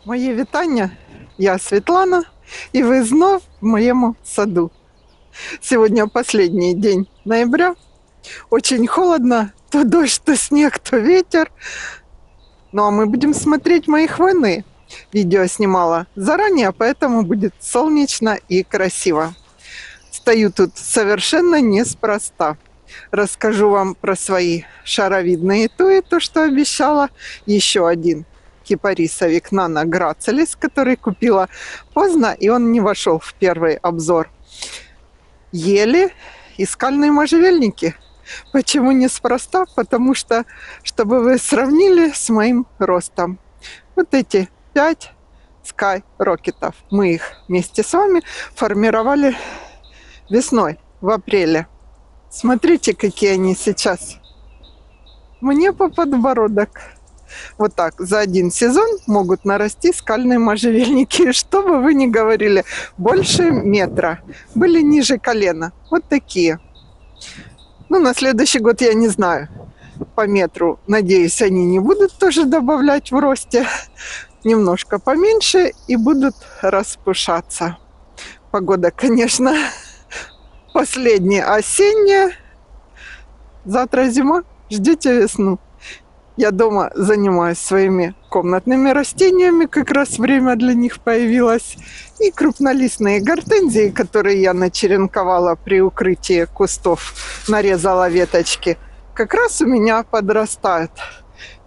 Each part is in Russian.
Моє вітання, я Светлана, и вы знов в моем саду. Сегодня последний день ноября, очень холодно, то дождь, то снег, то ветер. Ну а мы будем смотреть мои хвойные. Видео снимала заранее, поэтому будет солнечно и красиво. Стою тут совершенно неспроста. Расскажу вам про свои шаровидные туи, то, что обещала. Еще один кипарисовик Nano Gracilis, который купила поздно, и он не вошел в первый обзор. Ели и скальные можжевельники. Почему неспроста? Потому что, чтобы вы сравнили с моим ростом. Вот эти 5 скайрокетов. Мы их вместе с вами формировали весной, в апреле. Смотрите, какие они сейчас. Мне по подбородок. Вот так за один сезон могут нарасти скальные можжевельники. Что бы вы ни говорили, больше метра. Были ниже колена. Вот такие. Ну, на следующий год я не знаю. По метру, надеюсь, они не будут тоже добавлять в росте. Немножко поменьше и будут распушаться. Погода, конечно, последняя осенняя. Завтра зима, ждите весну. Я дома занимаюсь своими комнатными растениями, как раз время для них появилось. И крупнолистные гортензии, которые я начеренковала при укрытии кустов, нарезала веточки, как раз у меня подрастают.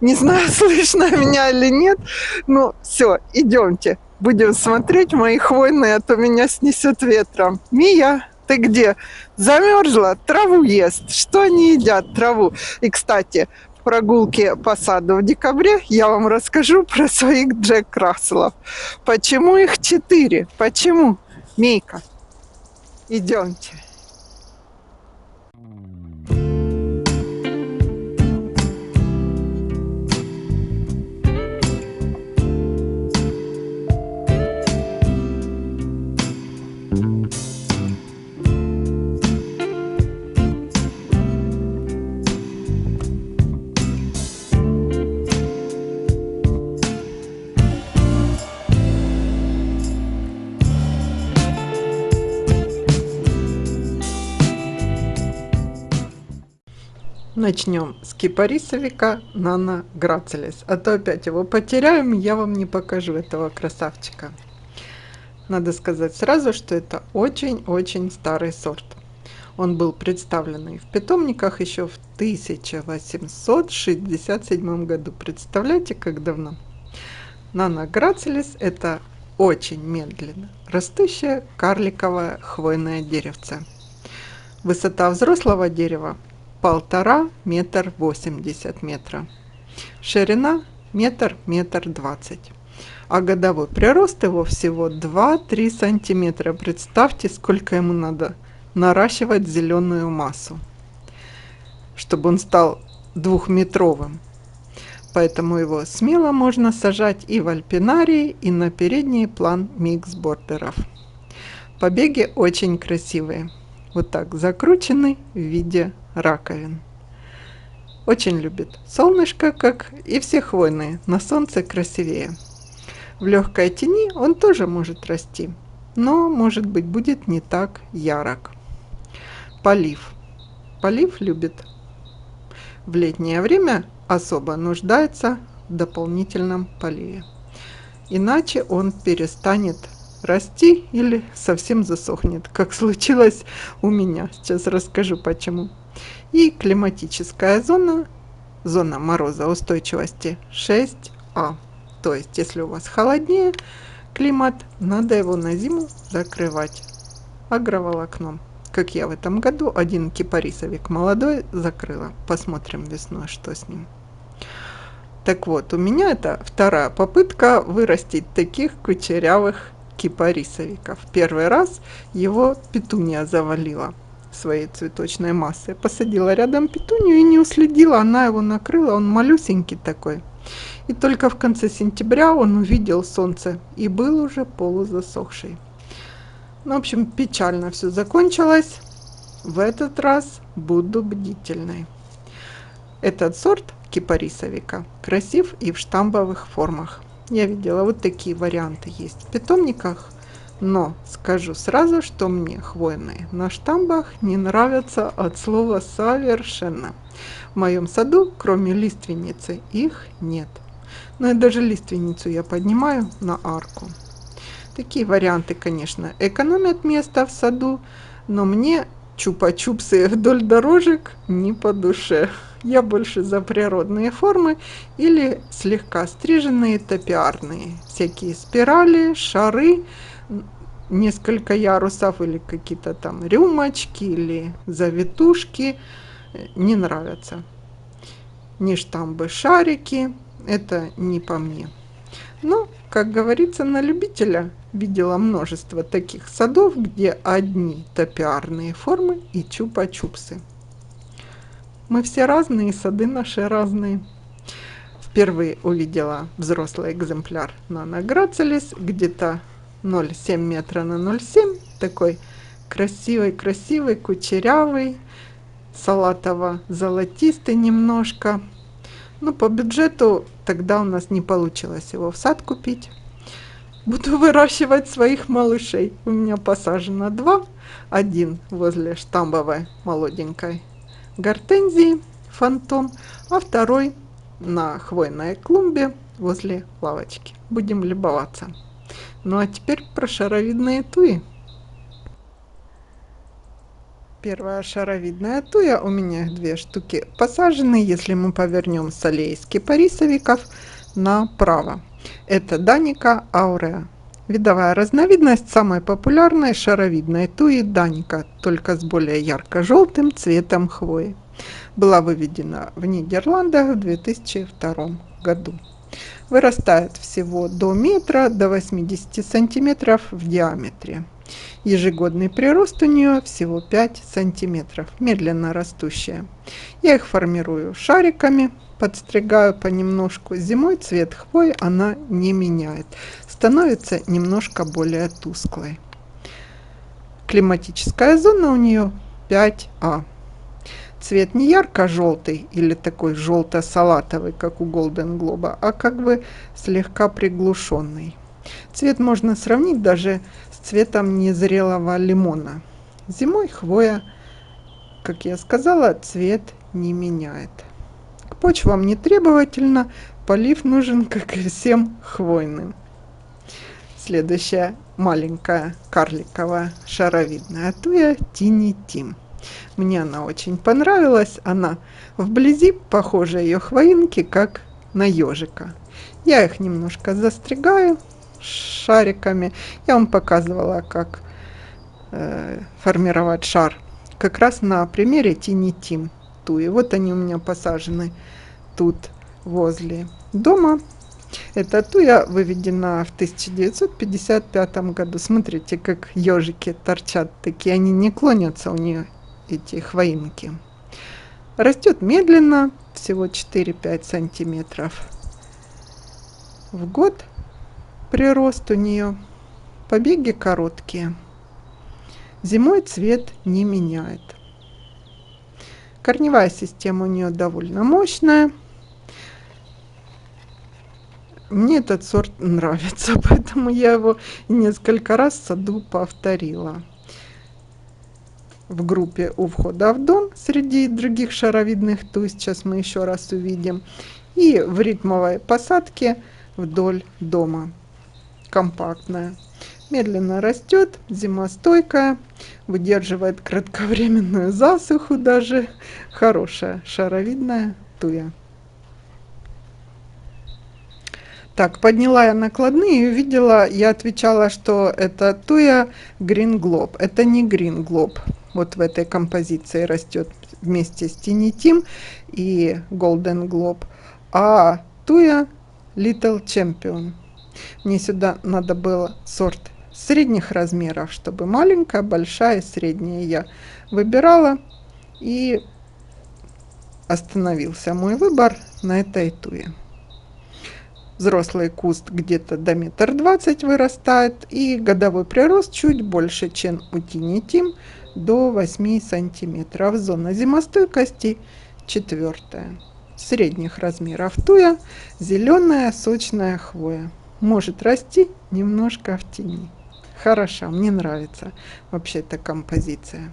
Не знаю, слышно меня или нет, но все, идемте. Будем смотреть мои хвойные, а то меня снесет ветром. Мия, ты где? Замерзла? Траву ест. Что они едят? Траву. И, кстати, в прогулке по саду в декабре я вам расскажу про своих Джек Расселов. Почему их 4? Почему? Мейка, идемте. Начнем с кипарисовика Nano Gracilis. А то опять его потеряем, я вам не покажу этого красавчика. Надо сказать сразу, что это очень-очень старый сорт. Он был представлен в питомниках еще в 1867 году. Представляете, как давно? Nano Gracilis – это очень медленно растущее карликовое хвойное деревце. Высота взрослого дерева 1,5 метра 80 метра. Ширина метр 20. А годовой прирост его всего 2-3 сантиметра. Представьте, сколько ему надо наращивать зеленую массу, чтобы он стал двухметровым. Поэтому его смело можно сажать и в альпинарии, и на передний план микс-бордеров. Побеги очень красивые. Вот так закручены в виде раковин. Очень любит солнышко, как и все хвойные. На солнце красивее. В легкой тени он тоже может расти, но, может быть, будет не так ярок. Полив. Полив любит. В летнее время особо нуждается в дополнительном поливе. Иначе он перестанет расти или совсем засохнет, как случилось у меня. Сейчас расскажу почему. И климатическая зона, зона морозоустойчивости 6А. То есть, если у вас холоднее климат, надо его на зиму закрывать агроволокном. Как я в этом году один кипарисовик молодой закрыла. Посмотрим весной, что с ним. Так вот, у меня это вторая попытка вырастить таких кучерявых кипарисовиков. Первый раз его петуния завалила своей цветочной массой. Посадила рядом петунию и не уследила, она его накрыла, он малюсенький такой. И только в конце сентября он увидел солнце и был уже полузасохший. Ну, в общем, печально все закончилось. В этот раз буду бдительной. Этот сорт кипарисовика красив и в штамбовых формах. Я видела, вот такие варианты есть в питомниках. Но скажу сразу, что мне хвойные на штамбах не нравятся от слова совершенно. В моем саду, кроме лиственницы, их нет. Но и даже лиственницу я поднимаю на арку. Такие варианты, конечно, экономят место в саду, но мне чупа-чупсы вдоль дорожек не по душе. Я больше за природные формы или слегка стриженные топиарные. Всякие спирали, шары, несколько ярусов или какие-то там рюмочки или завитушки не нравятся. Ни штамбы, шарики, это не по мне. Но, как говорится, на любителя видела множество таких садов, где одни топиарные формы и чупа-чупсы. Мы все разные, сады наши разные. Впервые увидела взрослый экземпляр Nana gracilis, где-то 0,7 метра на 0,7, такой красивый, кучерявый, салатово-золотистый немножко. Но по бюджету тогда у нас не получилось его в сад купить. Буду выращивать своих малышей. У меня посажено 2. Один возле штамбовой молоденькой гортензии фантом, а второй на хвойной клумбе возле лавочки. Будем любоваться. Ну а теперь про шаровидные туи. Первая шаровидная туя, у меня их 2 штуки посажены, если мы повернем с аллеи кипарисовиков направо. Это Даника ауреа. Видовая разновидность самой популярной шаровидной туи Даника, только с более ярко-желтым цветом хвои. Была выведена в Нидерландах в 2002 году. Вырастает всего до метра, до 80 сантиметров в диаметре. Ежегодный прирост у нее всего 5 сантиметров, медленно растущая. Я их формирую шариками, подстригаю понемножку. Зимой цвет хвои она не меняет, становится немножко более тусклой. Климатическая зона у нее 5А. Цвет не ярко-желтый или такой желто-салатовый, как у Golden Globe, а как бы слегка приглушенный. Цвет можно сравнить даже с цветом незрелого лимона. Зимой хвоя, как я сказала, цвет не меняет. К почвам не требовательно, полив нужен, как и всем хвойным. Следующая маленькая карликовая шаровидная туя Тини Тим. Мне она очень понравилась. Она вблизи похожа ее хвоинки, как на ежика. Я их немножко застригаю шариками. Я вам показывала, как формировать шар. Как раз на примере Тини Тим туи. Вот они у меня посажены тут возле дома. Эта туя выведена в 1955 году. Смотрите, как ежики торчат такие. Они не клонятся у нее, эти хвоинки. Растет медленно, всего 4-5 сантиметров в год. Прирост у нее. Побеги короткие. Зимой цвет не меняет. Корневая система у нее довольно мощная. Мне этот сорт нравится, поэтому я его несколько раз в саду повторила. В группе у входа в дом среди других шаровидных туй, сейчас мы еще раз увидим, и в ритмовой посадке вдоль дома. Компактная. Медленно растет, зимостойкая, выдерживает кратковременную засуху даже. Хорошая шаровидная туя. Так, подняла я накладные и увидела, я отвечала, что это туя Green Globe. Это не Green Globe. Вот в этой композиции растет вместе с Tiny Tim и Golden Globe. А туя Little Champion. Мне сюда надо было сорт средних размеров, чтобы маленькая, большая, средняя я выбирала. И остановился мой выбор на этой туе. Взрослый куст где-то до 1,20 м вырастает, и годовой прирост чуть больше, чем у Tiny Tim, до 8 сантиметров. Зона зимостойкости 4. средних размеров туя, зеленая сочная хвоя. Может расти немножко в тени. Хороша, мне нравится вообще эта композиция.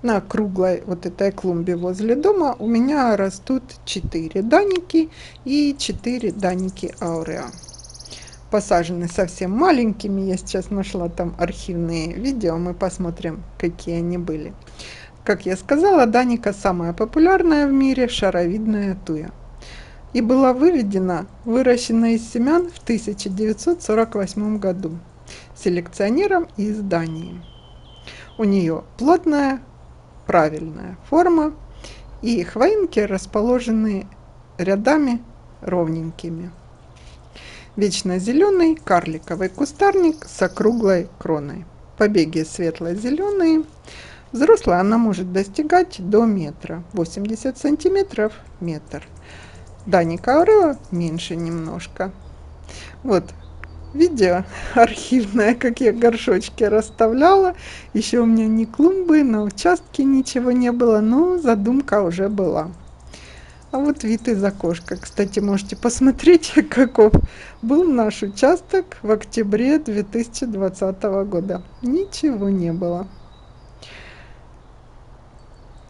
На круглой вот этой клумбе возле дома у меня растут 4 даники и 4 даники ауреа. Посажены совсем маленькими, я сейчас нашла там архивные видео, мы посмотрим, какие они были. Как я сказала, даника самая популярная в мире шаровидная туя. И была выращена из семян в 1948 году селекционером из Дании. У нее плотная, правильная форма, и хвоинки расположены рядами ровненькими. Вечно зеленый карликовый кустарник с округлой кроной. Побеги светло-зеленые. Взрослая она может достигать до метра, 80 сантиметров, метр. Даника ауреа меньше немножко. Вот видео архивное, как я горшочки расставляла. Еще у меня ни клумбы, на участке ничего не было, но задумка уже была. А вот вид из окошка. Кстати, можете посмотреть, каков был наш участок в октябре 2020 года. Ничего не было.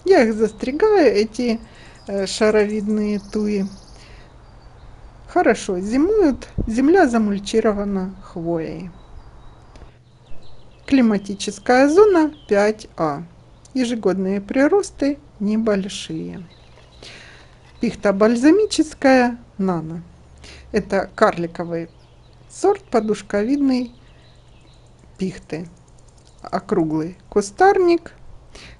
Я их застригаю, эти шаровидные туи. Хорошо зимуют, земля замульчирована хвоей. Климатическая зона 5А. Ежегодные приросты небольшие. Пихта бальзамическая нано. Это карликовый сорт подушковидной пихты. Округлый кустарник.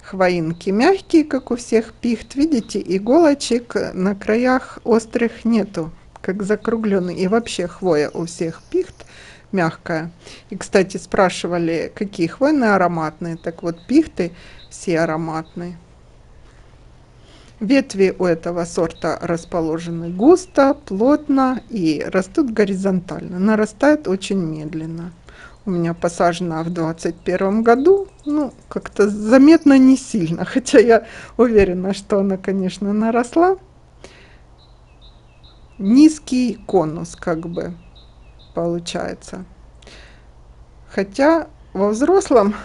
Хвоинки мягкие, как у всех пихт. Видите, иголочек на краях острых нету, как закругленный. И вообще хвоя у всех пихт мягкая. И, кстати, спрашивали, какие хвойные ароматные. Так вот, пихты все ароматные. Ветви у этого сорта расположены густо, плотно и растут горизонтально. Нарастают очень медленно. У меня посажена в 2021 году, ну, как-то заметно не сильно, хотя я уверена, что она, конечно, наросла. Низкий конус, как бы, получается. Хотя во взрослом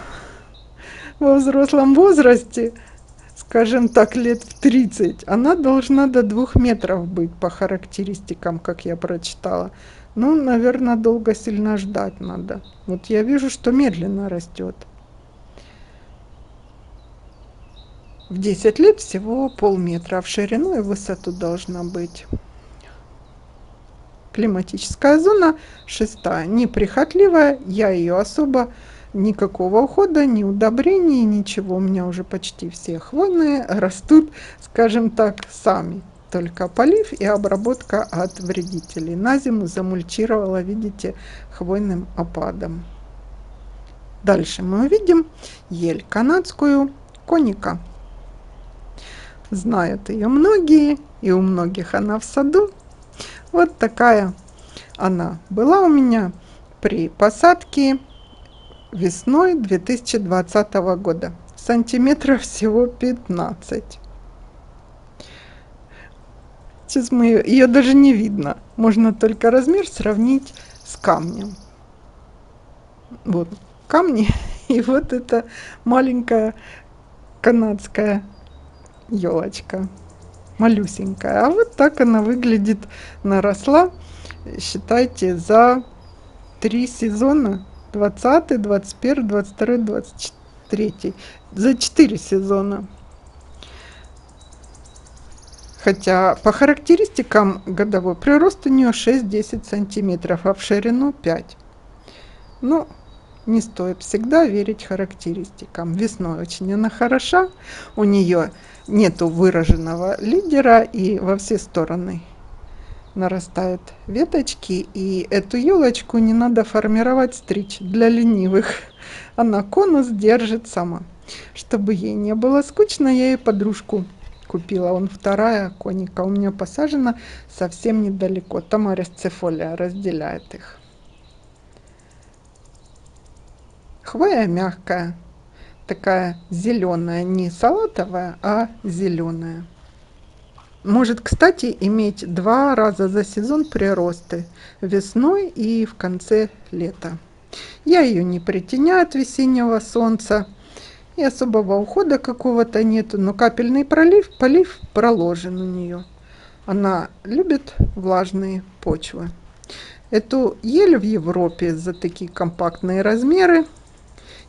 возрасте, скажем так, лет в 30, она должна до 2 метров быть по характеристикам, как я прочитала. Ну, наверное, долго сильно ждать надо. Вот я вижу, что медленно растет. В 10 лет всего полметра в ширину и высоту должна быть. Климатическая зона 6, неприхотливая, я ее особо никакого ухода, ни удобрений, ничего. У меня уже почти все хвойные растут, скажем так, сами. Только полив и обработка от вредителей. На зиму замульчировала, видите, хвойным опадом. Дальше мы увидим ель канадскую коника. Знают ее многие, и у многих она в саду. Вот такая она была у меня при посадке весной 2020 года. Сантиметров всего 15. Сейчас ее даже не видно. Можно только размер сравнить с камнем. Вот камни и вот эта маленькая канадская елочка. Малюсенькая. А вот так она выглядит, наросла, считайте, за 3 сезона. 20, 21, 22, 23. За 4 сезона. Хотя по характеристикам годовой прирост у нее 6-10 сантиметров, а в ширину 5. Ну, не стоит всегда верить характеристикам. Весной очень она хороша, у нее нету выраженного лидера и во все стороны нарастают веточки. И эту елочку не надо формировать, стричь для ленивых. Она конус держит сама. Чтобы ей не было скучно, я ей подружку купила. Он вторая коника у меня посажена совсем недалеко. Тамарис цифолия разделяет их. Хвоя мягкая, такая зеленая, не салатовая, а зеленая. Может, кстати, иметь 2 раза за сезон приросты весной и в конце лета. Я ее не притеняю от весеннего солнца, и особого ухода какого-то нету, но капельный полив проложен у нее. Она любит влажные почвы. Эту ель в Европе за такие компактные размеры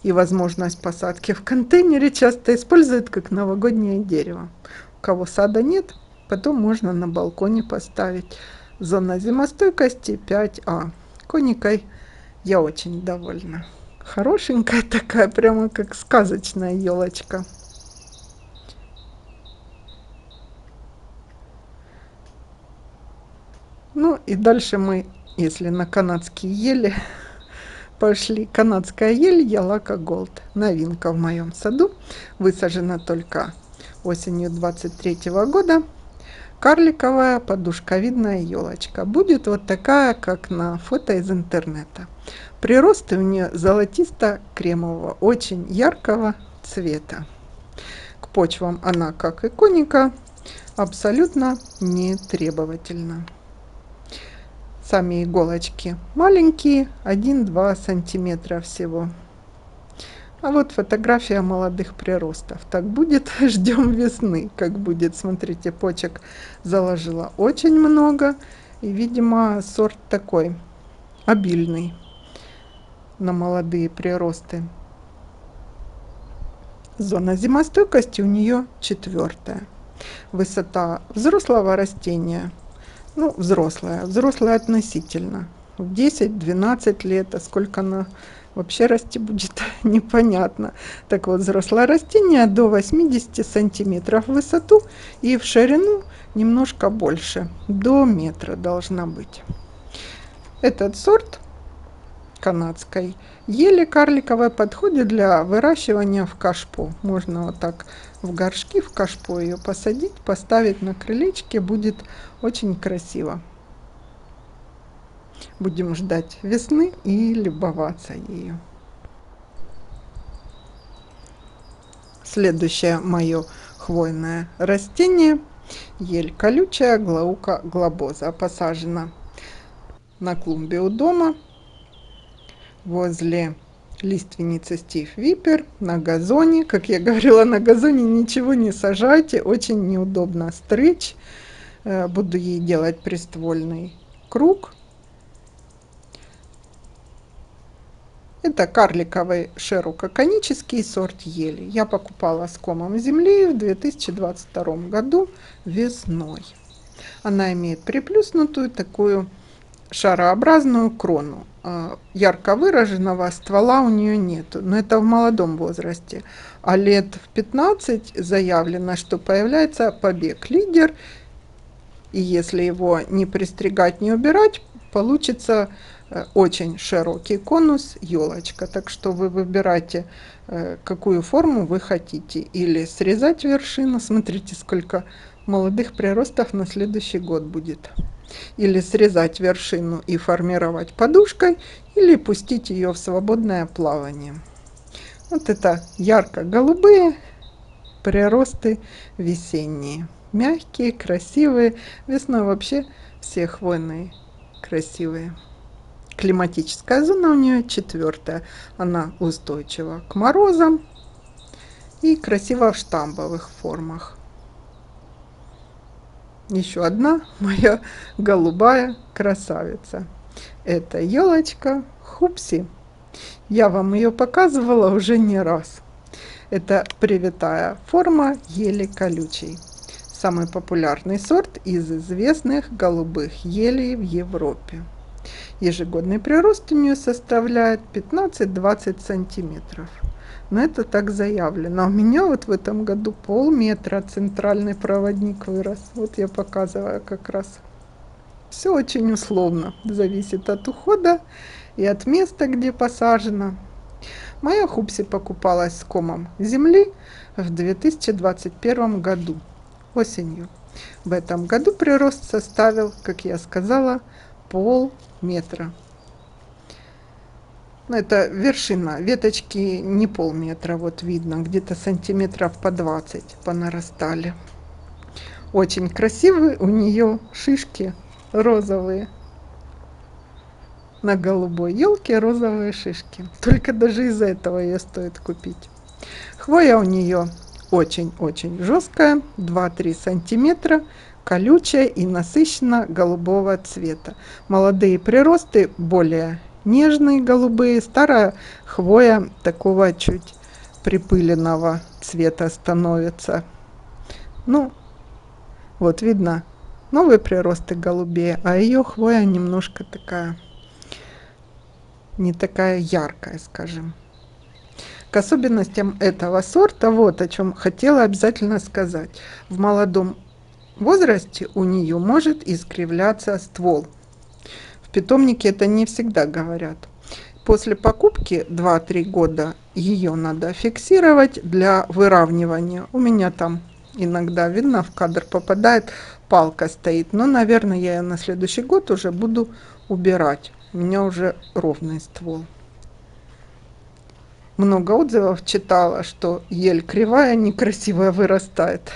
и возможность посадки в контейнере часто используют как новогоднее дерево. У кого сада нет, потом можно на балконе поставить. Зона зимостойкости 5А. Коникой я очень довольна. Хорошенькая такая, прямо как сказочная елочка. Ну и дальше мы, если на канадские ели, пошли. Канадская ель Ялака Голд. Новинка в моем саду. Высажена только осенью 23 года. Карликовая подушковидная елочка. Будет вот такая, как на фото из интернета. Приросты у нее золотисто-кремового, очень яркого цвета. К почвам она, как и коника, абсолютно не требовательна. Сами иголочки маленькие, 1-2 сантиметра всего. А вот фотография молодых приростов. Так будет, ждем весны, как будет. Смотрите, почек заложила очень много. И, видимо, сорт такой обильный на молодые приросты. Зона зимостойкости у нее 4. Высота взрослого растения, ну, взрослая относительно, в 10-12 лет, а сколько она вообще расти будет, непонятно. Так вот, взрослое растение до 80 сантиметров в высоту и в ширину немножко больше, до метра должна быть. Этот сорт канадской ели карликовой подходит для выращивания в кашпо. Можно вот так в горшки, в кашпо ее посадить, поставить на крылечке, будет очень красиво. Будем ждать весны и любоваться ею. Следующее мое хвойное растение – ель колючая Glauca globosa. Посажена на клумбе у дома возле лиственницы Стив Випер на газоне. Как я говорила, на газоне ничего не сажайте, очень неудобно стричь. Буду ей делать приствольный круг. Это карликовый ширококонический сорт ели. Я покупала с комом земли в 2022 году весной. Она имеет приплюснутую такую шарообразную крону. Ярко выраженного ствола у нее нет, но это в молодом возрасте. А лет в 15 заявлено, что появляется побег-лидер, и если его не пристригать, не убирать, получится очень широкий конус, елочка. Так что вы выбирайте, какую форму вы хотите. Или срезать вершину, смотрите, сколько молодых приростов на следующий год будет. Или срезать вершину и формировать подушкой, или пустить ее в свободное плавание. Вот это ярко-голубые приросты весенние. Мягкие, красивые. Весной вообще все хвойные красивые. Климатическая зона у нее 4. Она устойчива к морозам и красиво в штамбовых формах. Еще одна моя голубая красавица. Это елочка Хупси. Я вам ее показывала уже не раз. Это привитая форма ели колючей. Самый популярный сорт из известных голубых елей в Европе. Ежегодный прирост у нее составляет 15-20 сантиметров. Но это так заявлено. А у меня вот в этом году полметра центральный проводник вырос. Вот я показываю как раз. Все очень условно. Зависит от ухода и от места, где посажено. Моя Хупси покупалась с комом земли в 2021 году, осенью. В этом году прирост составил, как я сказала, полметра. Это вершина, веточки не полметра, вот видно, где-то сантиметров по 20 понарастали. Очень красивые у нее шишки розовые. На голубой елке розовые шишки. Только даже из-за этого ее стоит купить. Хвоя у нее очень-очень жесткая, 2-3 сантиметра, колючая и насыщенно голубого цвета. Молодые приросты более нежные голубые, старая хвоя такого чуть припыленного цвета становится. Ну, вот видно, новые приросты голубее, а ее хвоя немножко такая, не такая яркая, скажем. К особенностям этого сорта, вот о чем хотела обязательно сказать. В молодом возрасте у нее может искривляться ствол. В питомнике это не всегда говорят. После покупки 2-3 года ее надо фиксировать для выравнивания. У меня там иногда видно, в кадр попадает, палка стоит. Но, наверное, я ее на следующий год уже буду убирать. У меня уже ровный ствол. Много отзывов читала, что ель кривая, некрасивая вырастает.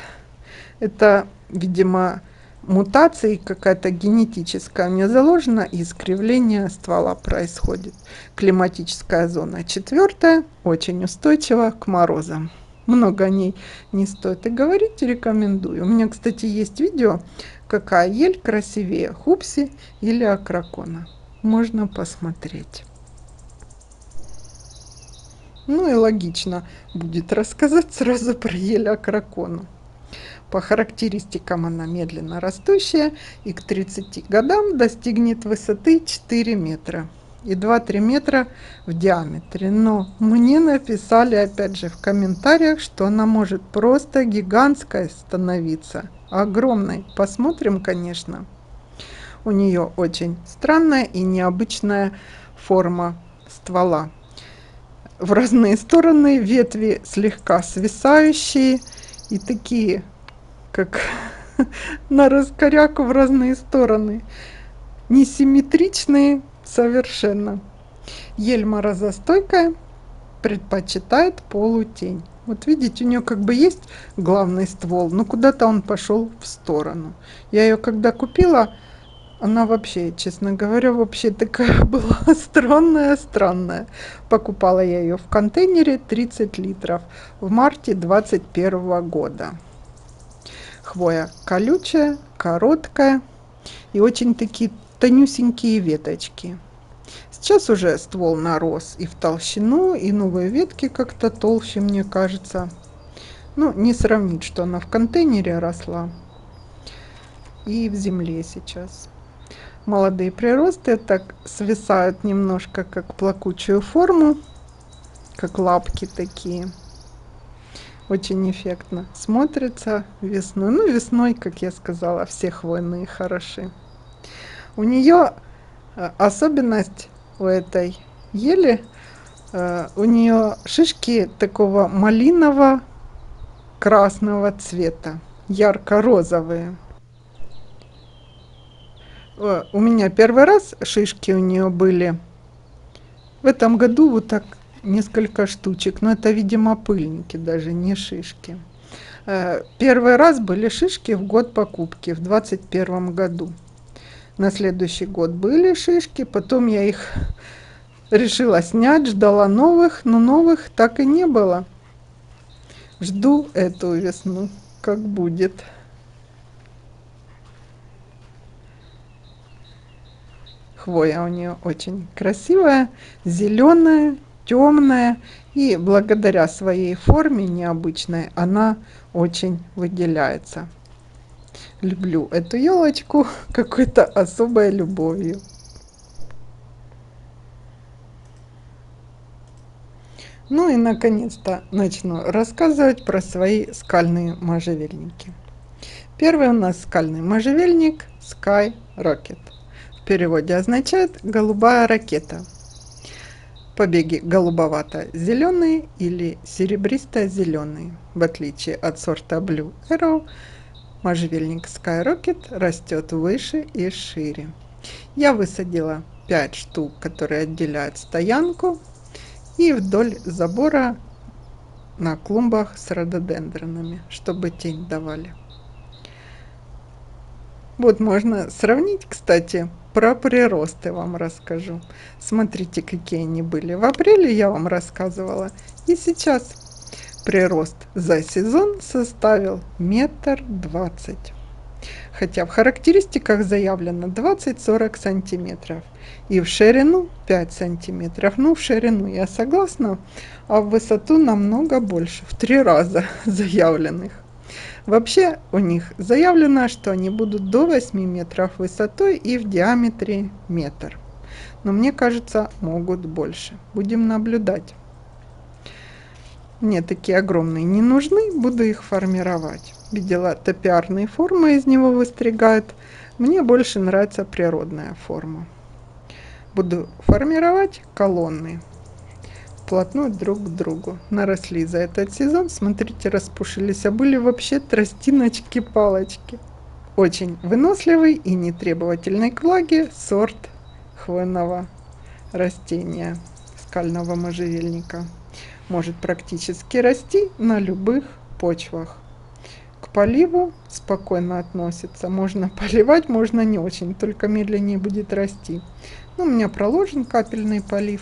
Это, видимо, мутация какая-то генетическая. У меня заложено, и искривление ствола происходит. Климатическая зона 4 очень устойчива к морозам. Много о ней не стоит и говорить, рекомендую. У меня, кстати, есть видео, какая ель красивее, хупси или акракона. Можно посмотреть. Ну и логично будет рассказать сразу про ель акракону. По характеристикам она медленно растущая и к 30 годам достигнет высоты 4 метра и 2-3 метра в диаметре. Но мне написали опять же в комментариях, что она может просто гигантской становиться, огромной. Посмотрим, конечно. У нее очень странная и необычная форма ствола. В разные стороны ветви слегка свисающие и такие, как на раскоряку в разные стороны. Несимметричные совершенно. Ель морозостойкая, предпочитает полутень. Вот видите, у нее как бы есть главный ствол, но куда-то он пошел в сторону. Я ее когда купила, она вообще, честно говоря, вообще такая была странная. Покупала я ее в контейнере 30 литров в марте 2021 года. Хвоя колючая, короткая и очень такие тонюсенькие веточки. Сейчас уже ствол нарос и в толщину, и новые ветки как-то толще, мне кажется. Ну, не сравнить, что она в контейнере росла и в земле сейчас. Молодые приросты так свисают немножко, как плакучую форму, как лапки такие. Очень эффектно смотрится весной. Ну, весной, как я сказала, все хвойные хороши. У нее особенность у этой ели, у нее шишки такого малиново-красного цвета, ярко-розовые. У меня первый раз шишки у нее были в этом году вот так несколько штучек, но это, видимо, пыльники, даже не шишки. Первый раз были шишки в год покупки, в 2021 году. На следующий год были шишки, потом я их решила снять, ждала новых, но новых так и не было. Жду эту весну, как будет. Хвоя у нее очень красивая, зеленая, темная, и благодаря своей форме необычной она очень выделяется. Люблю эту елочку какой-то особой любовью. Ну и наконец-то начну рассказывать про свои скальные можжевельники. Первый у нас скальный можжевельник Sky Rocket. В переводе означает «голубая ракета». Побеги голубовато-зеленые или серебристо-зеленые. В отличие от сорта Blue Arrow, можжевельник Sky Rocket растет выше и шире. Я высадила 5 штук, которые отделяют стоянку, и вдоль забора на клумбах с рододендронами, чтобы тень давали. Вот можно сравнить, кстати, про приросты вам расскажу. Смотрите, какие они были. В апреле я вам рассказывала, и сейчас прирост за сезон составил 1,20 м. Хотя в характеристиках заявлено 20-40 сантиметров. И в ширину 5 сантиметров. Ну, в ширину я согласна, а в высоту намного больше, в 3 раза заявленных. Вообще у них заявлено, что они будут до 8 метров высотой и в диаметре метр. Но мне кажется, могут больше. Будем наблюдать. Мне такие огромные не нужны, буду их формировать. Видела, топиарные формы из него выстригают. Мне больше нравится природная форма. Буду формировать колонны вплотную друг к другу. Наросли за этот сезон, смотрите, распушились, а были вообще тростиночки-палочки. Очень выносливый и нетребовательный к влаге сорт хвойного растения, скального можжевельника. Может практически расти на любых почвах. К поливу спокойно относится. Можно поливать, можно не очень, только медленнее будет расти. Но у меня проложен капельный полив.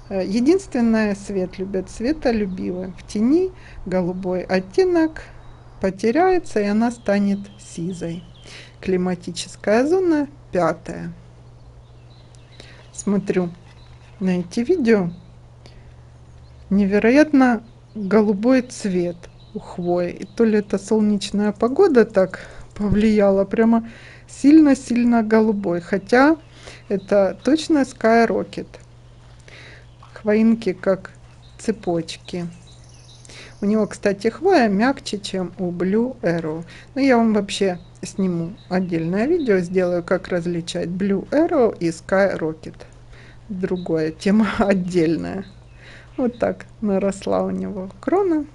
Единственное, свет любят светолюбивый. В тени голубой оттенок потеряется, и она станет сизой. Климатическая зона 5. Смотрю на эти видео. Невероятно голубой цвет у хвои. И то ли это солнечная погода так повлияла, прямо сильно-сильно голубой. Хотя это точно Skyrocket. Хвоинки как цепочки. У него, кстати, хвоя мягче, чем у Blue Arrow. Но я вам вообще сниму отдельное видео, сделаю, как различать Blue Arrow и Skyrocket. Другая тема отдельная. Вот так наросла у него крона.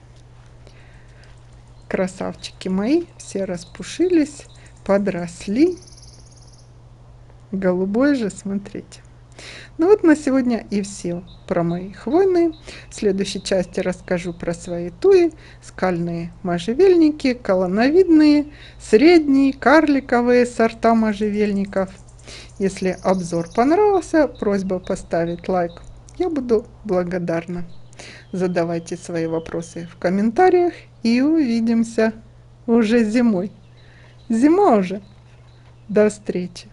Красавчики мои, все распушились, подросли. Голубой же, смотрите. Ну вот на сегодня и все про мои хвойные. В следующей части расскажу про свои туи, скальные можжевельники, колоновидные, средние, карликовые сорта можжевельников. Если обзор понравился, просьба поставить лайк. Я буду благодарна. Задавайте свои вопросы в комментариях и увидимся уже зимой. Зима уже. До встречи.